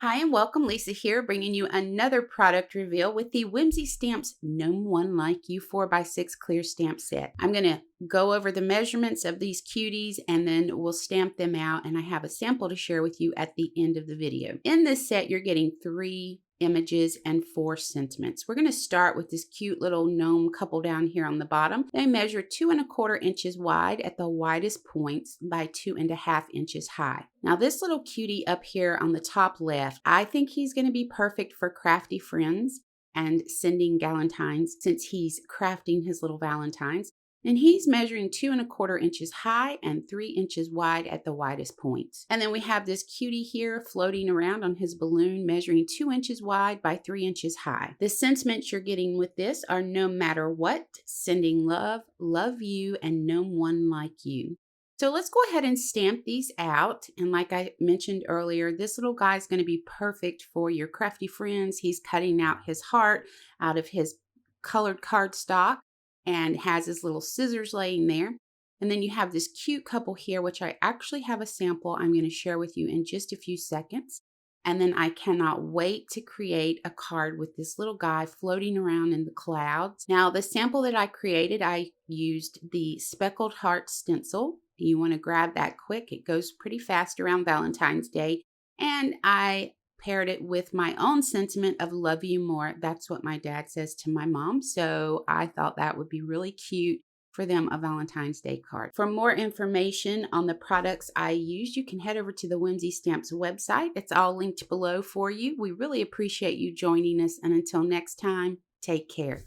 Hi and welcome, Lisa here, bringing you another product reveal with the Whimsy Stamps Gnome One Like You 4x6 clear stamp set. I'm going to go over the measurements of these cuties and then we'll stamp them out, and I have a sample to share with you at the end of the video. In this set, you're getting 3 images and 4 sentiments. We're going to start with this cute little gnome couple down here on the bottom. They measure 2¼ inches wide at the widest points by 2½ inches high. Now this little cutie up here on the top left, I think he's going to be perfect for crafty friends and sending galentines, since he's crafting his little valentines. And he's measuring 2¼ inches high and 3 inches wide at the widest points. And then we have this cutie here floating around on his balloon, measuring 2 inches wide by 3 inches high. The sentiments you're getting with this are no matter what, sending love, love you, and gnome one like you. So let's go ahead and stamp these out. And like I mentioned earlier, this little guy is going to be perfect for your crafty friends. He's cutting out his heart out of his colored cardstock and has his little scissors laying there. And then you have this cute couple here, which I actually have a sample I'm going to share with you in just a few seconds. And then I cannot wait to create a card with this little guy floating around in the clouds. Now, the sample that I created, I used the speckled heart stencil. You want to grab that quick. It goes pretty fast around Valentine's Day. And I paired it with my own sentiment of love you more. That's what my dad says to my mom. So I thought that would be really cute for them, a Valentine's Day card. For more information on the products I used, you can head over to the Whimsy Stamps website. It's all linked below for you. We really appreciate you joining us. And until next time, take care.